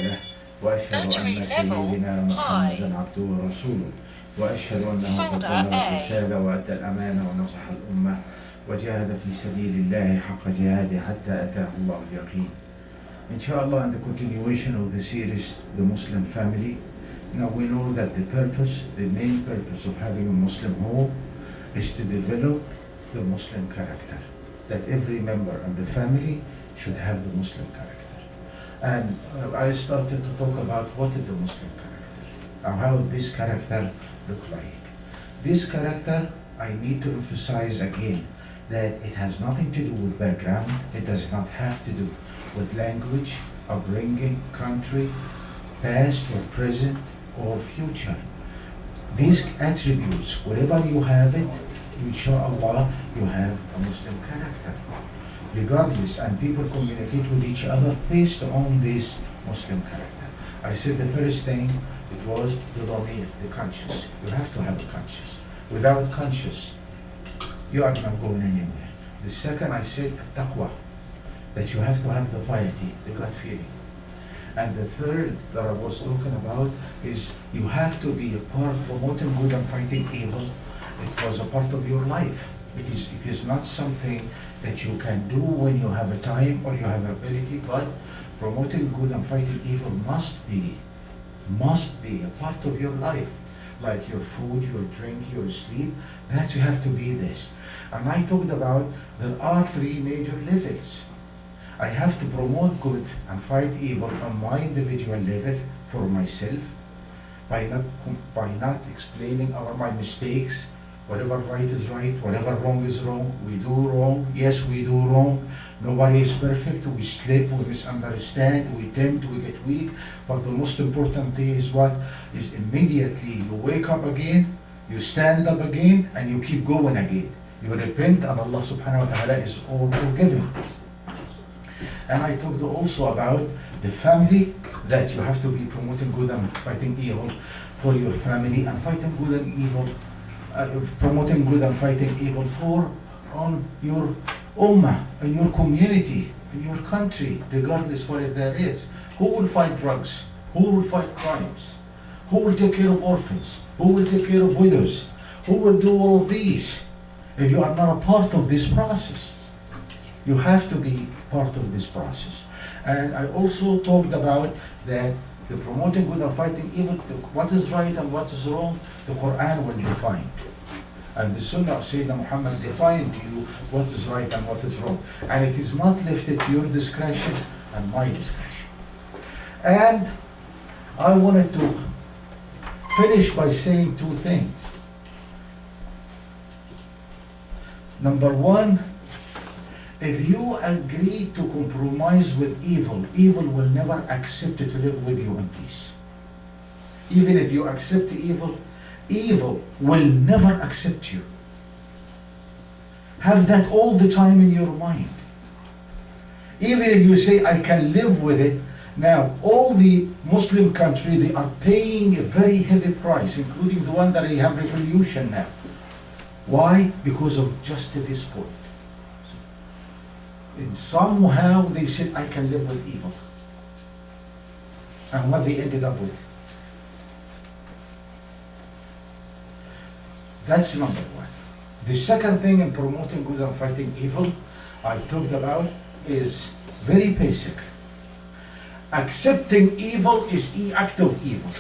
له وأشهد أن سيدنا محمدا عبده ورسوله وأشهد أنه قد بلغ الرسالة وأدى الأمانة ونصح الأمة وجاهد في سبيل الله حق جهاده حتى أتاه الله اليقين. Inshallah, in the continuation of the series, The Muslim Family, now we know that the main purpose of having a Muslim home is to develop the Muslim character, that every member in the family should have the Muslim character. And I started to talk about what is the Muslim character, and how this character look like. This character, I need to emphasize again, that it has nothing to do with background, it does not have to do with language, upbringing, country, past or present or future. These attributes, wherever you have it, inshallah, you have a Muslim character. Regardless, and people communicate with each other based on this Muslim character. I said the first thing, it was the dhamir, the conscience. You have to have a conscience. Without conscience, you are not going anywhere. The second, I said taqwa, that you have to have the piety, the God feeling. And the third that I was talking about is you have to be a part promoting good and fighting evil. It was a part of your life. It is not something that you can do when you have a time or you have ability, but promoting good and fighting evil must be a part of your life. Like your food, your drink, your sleep, that you have to be this. And I talked about there are three major levels. I have to promote good and fight evil on my individual level for myself by not explaining my mistakes. Whatever right is right, whatever wrong is wrong. We do wrong, yes we do wrong. Nobody is perfect, we slip, we misunderstand, we tempt, we get weak. But the most important thing is what? Is immediately you wake up again, you stand up again, and you keep going again. You repent and Allah subhanahu wa ta'ala is all forgiving. And I talked also about the family, that you have to be promoting good and fighting evil for your family, and fighting good and evil, promoting good and fighting evil on your ummah, in your community, in your country, regardless what there is. Who will fight drugs? Who will fight crimes? Who will take care of orphans? Who will take care of widows? Who will do all of these? If you are not a part of this process, you have to be part of this process. And I also talked about that the promoting good and fighting evil, what is right and what is wrong, the Quran will define. And the Sunnah of Sayyidina Muhammad defined to you what is right and what is wrong. And it is not lifted to your discretion and my discretion. And I wanted to finish by saying two things. Number one, if you agree to compromise with evil, evil will never accept to live with you in peace. Even if you accept evil, evil will never accept you. Have that all the time in your mind. Even if you say, I can live with it. Now, all the Muslim countries, they are paying a very heavy price, including the one that they have revolution now. Why? Because of just this point. And somehow they said, I can live with evil. And what they ended up with. That's number one. The second thing in promoting good and fighting evil, I talked about, is very basic. Accepting evil is an act of evil.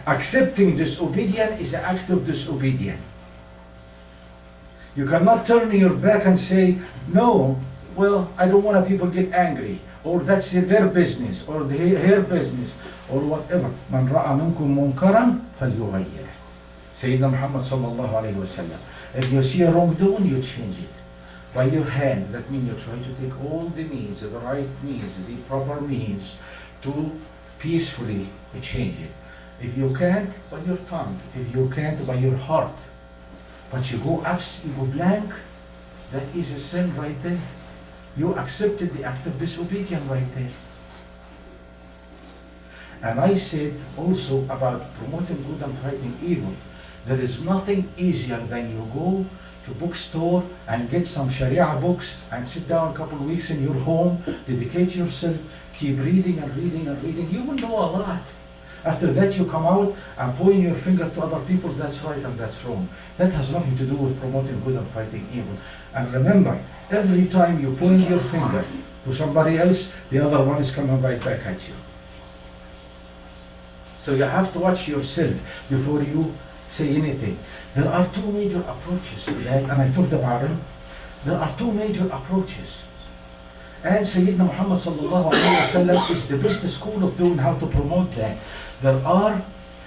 Accepting disobedience is an act of disobedience. You cannot turn your back and say, no, well, I don't want people get angry, or that's their business, or her business, or whatever. Man ra'a minkum munkaran falyughayyir. Sayyidina Muhammad sallallahu alayhi wa sallam. If you see a wrongdoing, you change it. By your hand, that means you try to take all the means, the right means, the proper means, to peacefully change it. If you can't, by your tongue. If you can't, by your heart. But you go blank, that is a sin right there. You accepted the act of disobedience right there. And I said also about promoting good and fighting evil. There is nothing easier than you go to bookstore and get some Sharia books and sit down a couple of weeks in your home, dedicate yourself, keep reading and reading and reading, you will know a lot. After that you come out and point your finger to other people, that's right and that's wrong. That has nothing to do with promoting good and fighting evil. And remember, every time you point your finger to somebody else, the other one is coming right back at you. So you have to watch yourself before you say anything. There are two major approaches to that, and I talked about them. There are two major approaches. And Sayyidina Muhammad sallallahu alayhi wa sallam is the best school of doing how to promote that. There are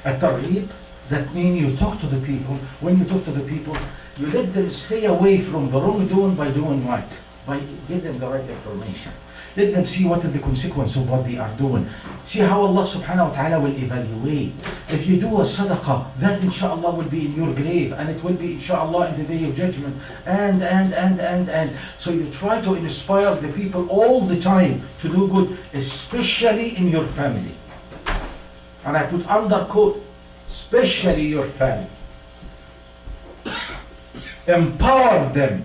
a targheeb, that means you talk to the people. When you talk to the people, you let them stay away from the wrongdoing by doing what? By giving them the right information. Let them see what is the consequence of what they are doing. See how Allah subhanahu wa ta'ala will evaluate. If you do a sadaqah, that inshallah will be in your grave, and it will be inshallah in the day of judgment. And. So you try to inspire the people all the time to do good, especially in your family. And I put under quote, especially your family. Empower them.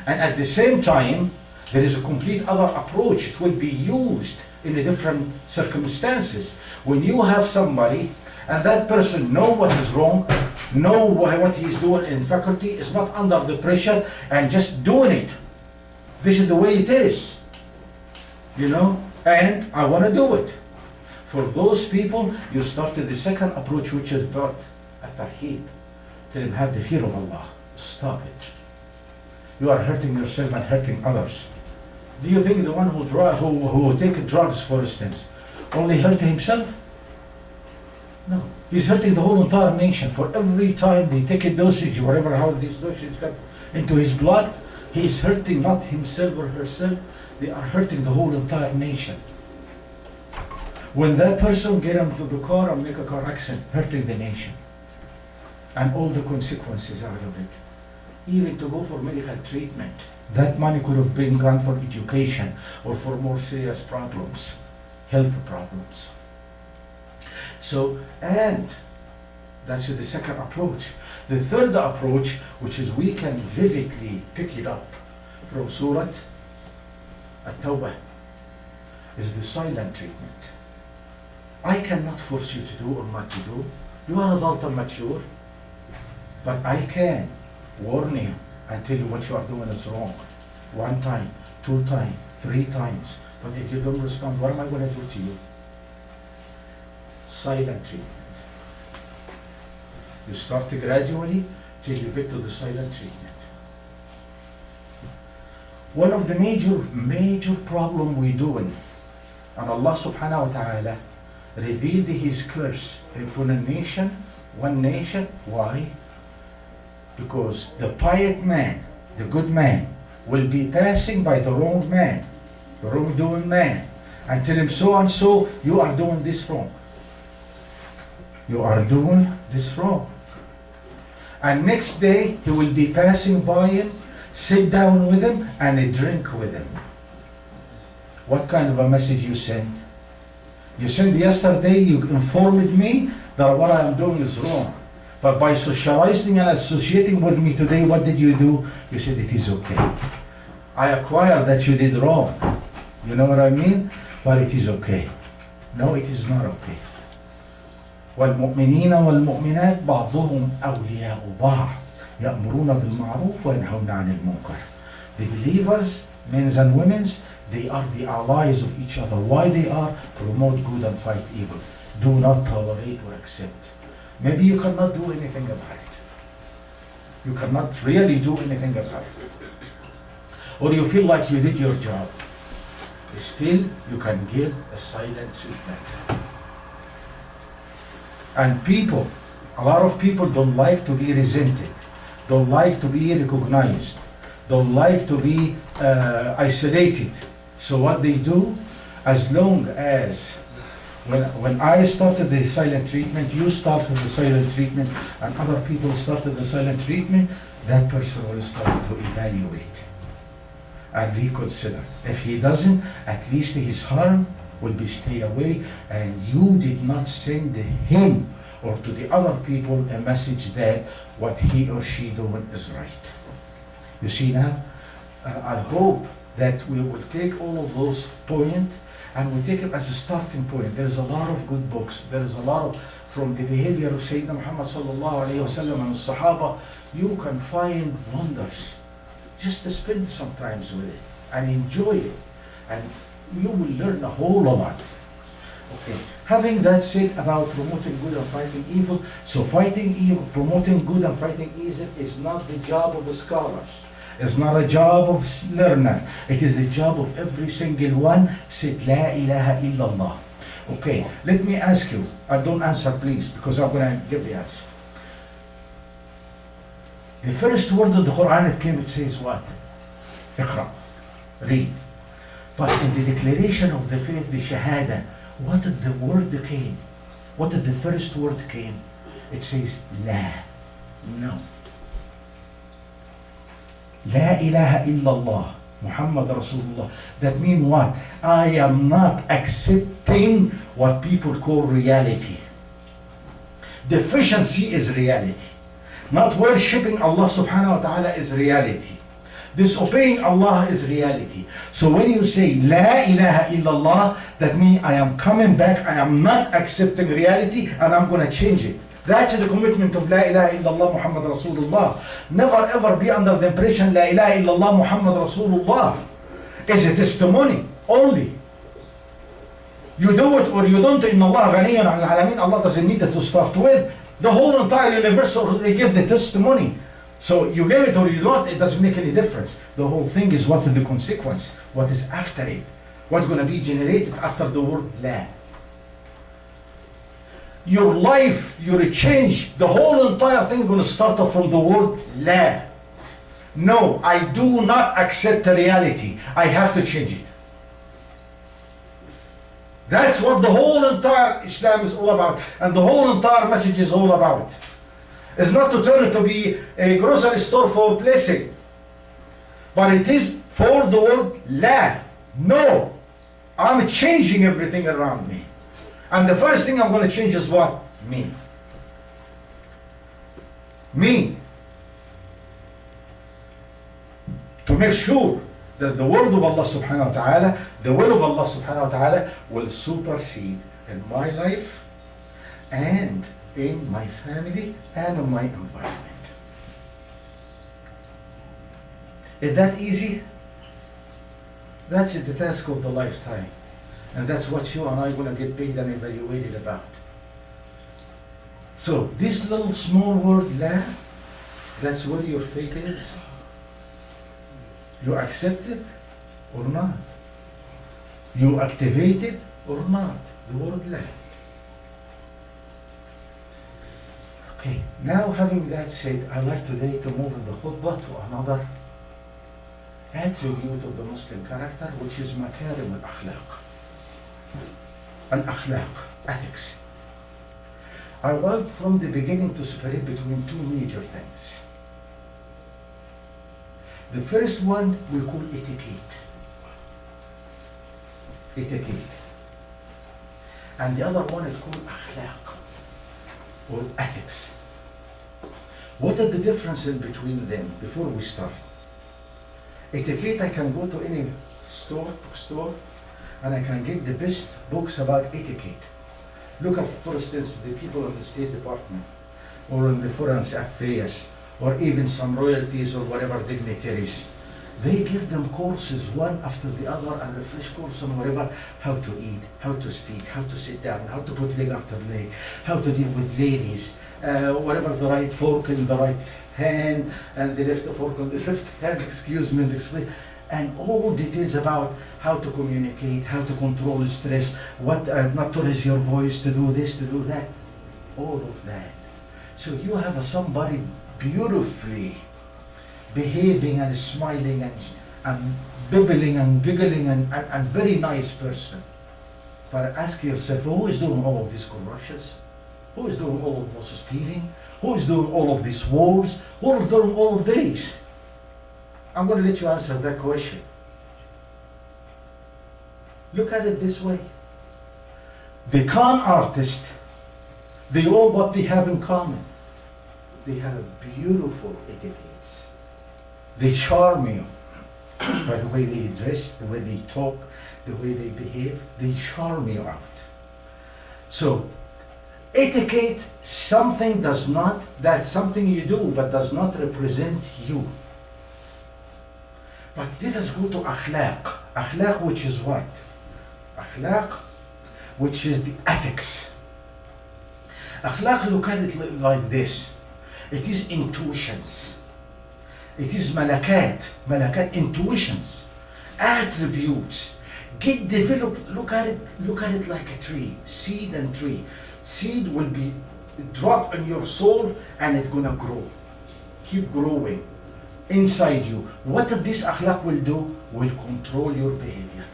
And at the same time, there is a complete other approach. It will be used in a different circumstances. When you have somebody and that person know what is wrong, know what he is doing in faculty, is not under the pressure and just doing it. This is the way it is. You know, and I want to do it. For those people, you started the second approach, which is about at-tarheeb. Tell them, have the fear of Allah. Stop it. You are hurting yourself and hurting others. Do you think the one who take drugs, for instance, only hurt himself? No. He's hurting the whole entire nation. For every time they take a dosage, or whatever, how this dosage got into his blood, he is hurting not himself or herself, they are hurting the whole entire nation. When that person get into the car and make a car accident, hurting the nation. And all the consequences out of it. Even to go for medical treatment. That money could have been gone for education or for more serious problems, health problems. So, and that's the second approach. The third approach, which is we can vividly pick it up from Surah At-Tawbah, is the silent treatment. I cannot force you to do or not to do. You are adult and mature, but I can warn you and tell you what you are doing is wrong. 1 time, 2 times, 3 times. But if you don't respond, what am I going to do to you? Silent treatment. You start gradually till you get to the silent treatment. One of the major problem we doing, and Allah subhanahu wa ta'ala revealed his curse upon a nation, one nation. Why? Because the pious man, the good man, will be passing by the wrong man, the wrongdoing man, and tell him so and so, you are doing this wrong. You are doing this wrong. And next day, he will be passing by him, sit down with him, and drink with him. What kind of a message you send? You sent yesterday, you informed me that what I am doing is wrong. But by socializing and associating with me today, what did you do? You said it is okay. I acquired that you did wrong. You know what I mean? But it is okay. No, it is not okay. وَالْمُؤْمِنِينَ وَالْمُؤْمِنَاتِ بَعْضُهُمْ أَوْلِيَاءُ بَعْضٍ يَأْمُرُونَ بِالْمَعْرُوفِ وَيَنْهَوْنَ عَنِ الْمُنكَرِ. The believers, men and women, they are the allies of each other. Why they are? Promote good and fight evil. Do not tolerate or accept. Maybe you cannot do anything about it. You cannot really do anything about it. Or you feel like you did your job. Still, you can give a silent treatment. And people, a lot of people don't like to be resented, don't like to be recognized, don't like to be isolated. So what they do, as long as when I started the silent treatment, you started the silent treatment, and other people started the silent treatment, that person will start to evaluate and reconsider. If he doesn't, at least his harm will be stay away, and you did not send him or to the other people a message that what he or she doing is right. You see now, I hope that we will take all of those points and we take it as a starting point. There's a lot of good books. There is a lot of, from the behavior of Sayyidina Muhammad sallallahu alayhi wa sallam and the Sahaba, you can find wonders. Just to spend some time with it and enjoy it, and you will learn a whole lot. Okay. Having that said about promoting good and fighting evil, so fighting evil, promoting good and fighting evil is not the job of the scholars. It's not a job of learner. It is the job of every single one. Said La ilaha illallah. Okay, let me ask you. Don't answer please, because I'm going to give the answer. The first word of the Quran it came, it says what? Iqra. Read. But in the declaration of the faith, the Shahada, what did the word came? What did the first word came? It says La. No. La ilaha illallah. Muhammad Rasulullah. That means what? I am not accepting what people call reality. Deficiency is reality. Not worshipping Allah subhanahu wa ta'ala is reality. Disobeying Allah is reality. So when you say La ilaha illallah, that means I am coming back, I am not accepting reality, and I'm going to change it. That's the commitment of La ilaha illallah Muhammad Rasulullah. Never ever be under the impression La ilaha illallah Muhammad Rasulullah is a testimony only. You do it or you don't. Inna Allah ghaniyun al alamin. Allah doesn't need it to start with. The whole entire universe already give the testimony. So you give it or you don't, it doesn't make any difference. The whole thing is what is the consequence, what is after it, what's going to be generated after the word La. Your life, your change, the whole entire thing is going to start off from the word La. No, I do not accept the reality. I have to change it. That's what the whole entire Islam is all about, and the whole entire message is all about. It's not to turn it to be a grocery store for blessing, but it is for the word La. No, I'm changing everything around me. And the first thing I'm going to change is what? Me. Me. To make sure that the word of Allah subhanahu wa ta'ala, the will of Allah subhanahu wa ta'ala will supersede in my life and in my family and in my environment. Is that easy? That's the task of the lifetime. And that's what you and I are going to get paid and evaluated about. So this little small word La, that's where your faith is. You accept it or not. You activate it or not. The word La. Okay, now having that said, I'd like today to move in the khutbah to another attribute of the Muslim character, which is makarim al-akhlaq. Al-akhlaq, ethics. I want from the beginning to separate between two major things. The first one we call etiquette. Etiquette. And the other one is called akhlaq, or ethics. What are the differences between them before we start? Etiquette, I can go to any bookstore, and I can get the best books about etiquette. Look at, for instance, the people in the State Department, or in the Foreign Affairs, or even some royalties or whatever dignitaries. They give them courses one after the other, and refresh course on whatever, how to eat, how to speak, how to sit down, how to put leg after leg, how to deal with ladies, whatever the right fork in the right hand, and the left fork on the left hand, excuse me, and all details about how to communicate, how to control stress, what not to raise your voice, to do this, to do that, all of that. So you have somebody beautifully behaving and smiling and bibbling and giggling and very nice person. But ask yourself, who is doing all of these corruptions? Who is doing all of this stealing? Who is doing all of these wars? Who is doing all of these? I'm going to let you answer that question. Look at it this way. The con artist They all, what they have in common, they have beautiful etiquettes. They charm you by the way they dress, the way they talk, the way they behave. They charm you out. So, etiquette, that's something you do, but does not represent you. But let us go to akhlaq. Akhlaq, which is what? Akhlaq, which is the ethics. Akhlaq, look at it like this. It is intuitions. It is malakat, intuitions, attributes. Get developed, look at it like a tree, seed and tree. Seed will be dropped in your soul and it's gonna grow. Keep growing inside you. What this akhlaq will do, will control your behavior.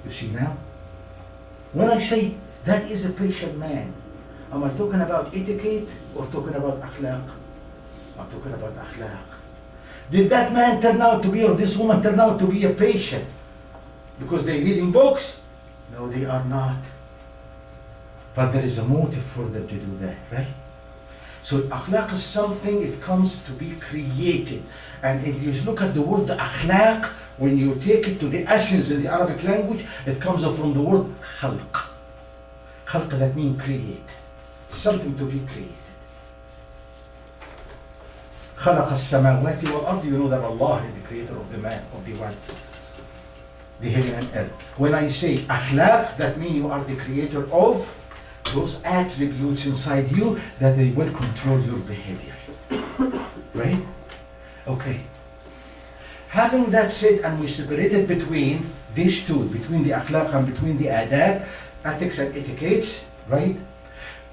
You see now? When I say that is a patient man, am I talking about etiquette or talking about akhlaq? I'm talking about akhlaq. Did that man turn out to be, or this woman turn out to be a patient because they're reading books? No, they are not. But there is a motive for them to do that, right? So akhlaq is something, it comes to be created. And if you look at the word akhlaq, when you take it to the essence in the Arabic language, it comes from the word khalq. Khalq, that means create. Something to be created. خلق السماوات والأرض. You know that Allah is the creator of the man, of the one, the heaven and earth. When I say akhlaq, that means you are the creator of those attributes inside you that they will control your behavior. Right? Okay. Having that said, and we separated between these two, between the akhlaq and between the adab, ethics and etiquettes, right?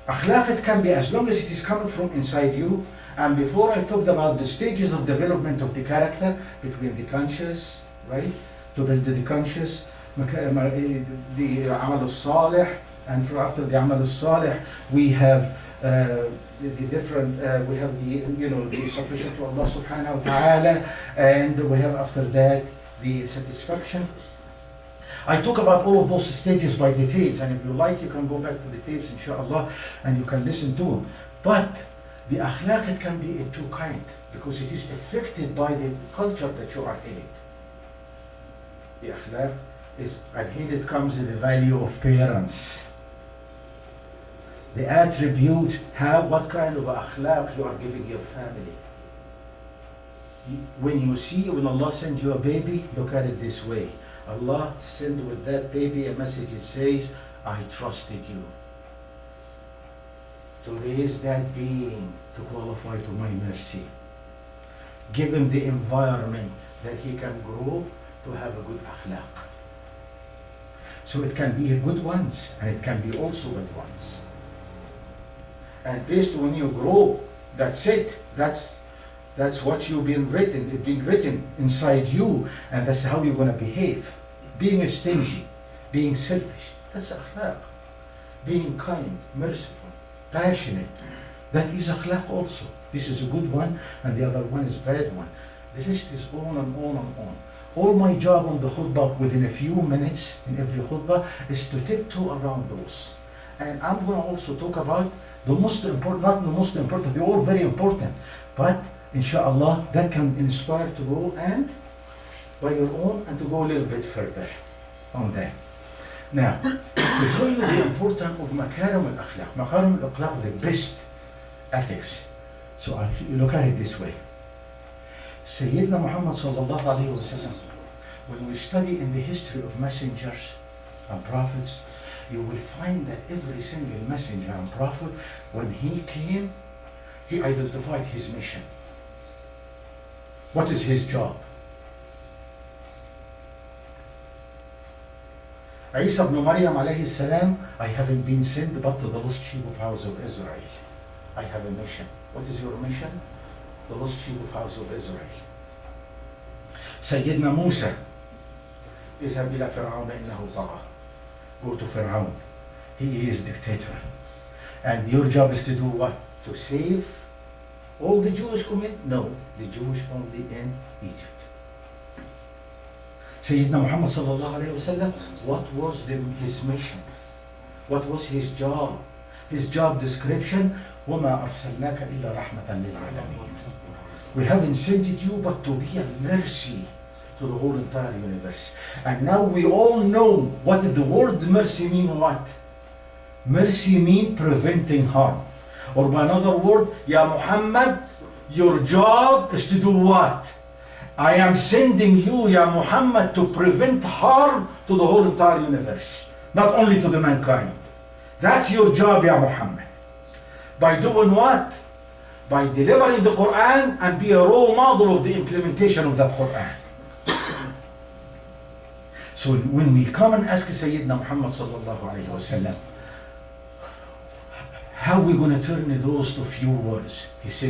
Akhlaq, it can be as long as it is coming from inside you. And before I talked about the stages of development of the character, between the conscious, right? To build the conscious, the amal al-salih, and after the amal al-salih, we have the different, we have the submission to Allah subhanahu wa ta'ala, and we have after that the satisfaction. I talk about all of those stages by details, and if you like, you can go back to the tapes, inshallah, and you can listen to them. But the akhlaq, it can be in two kinds, because it is affected by the culture that you are in. The akhlaq is, and here it comes in the value of parents. The attribute, what kind of akhlaq you are giving your family. When Allah sends you a baby, look at it this way. Allah sent with that baby a message. It says, I trusted you to raise that being to qualify to my mercy. Give him the environment that he can grow to have a good akhlaq. So it can be good ones, and it can be also bad ones. And based when you grow, that's it. That's what you've been written. It's been written inside you, and that's how you're gonna behave. Being stingy, being selfish, that's akhlaq. Being kind, merciful, passionate, that is akhlaq also. This is a good one, and the other one is bad one. The list is on and on and on. All my job on the khutbah, within a few minutes in every khutbah, is to tiptoe around those. And I'm going to also talk about the most important, not the most important, they're all very important, but inshallah that can inspire to go and by your own and to go a little bit further on that. Now, to show you the importance of makarim al-akhlaq. Makarim al-akhlaq, the best ethics. So you look at it this way. Sayyidina Muhammad sallallahu alayhi wa sallam, when we study in the history of messengers and prophets, you will find that every single messenger and prophet, when he came, he identified his mission. What is his job? Isa ibn Maryam alayhi salam, I haven't been sent but to the lost sheep of house of Israel. I have a mission. What is your mission? The lost sheep of house of Israel. Sayyidina Musa, اذهب إلى فرعون إنه طغى. Go to Fir'aun. He is dictator. And your job is to do what? To save all the Jewish community? No, the Jewish only in Egypt. Sayyidina Muhammad sallallahu alayhi wa sallam, what was his mission? What was his job? His job description, وَمَا أَرْسَلْنَاكَ إِلَّا رَحْمَةً لِلْعَالَمِينَ. We haven't sent you but to be a mercy to the whole entire universe. And now we all know what the word mercy mean. What? Mercy mean preventing harm. Or by another word, Ya Muhammad, your job is to do what? I am sending you, Ya Muhammad, to prevent harm to the whole entire universe, not only to the mankind. That's your job, Ya Muhammad. By doing what? By delivering the Quran and be a role model of the implementation of that Quran. So when we come and ask Sayyidina Muhammad sallallahu alayhi wa sallam, how are we going to turn those to few words? He said,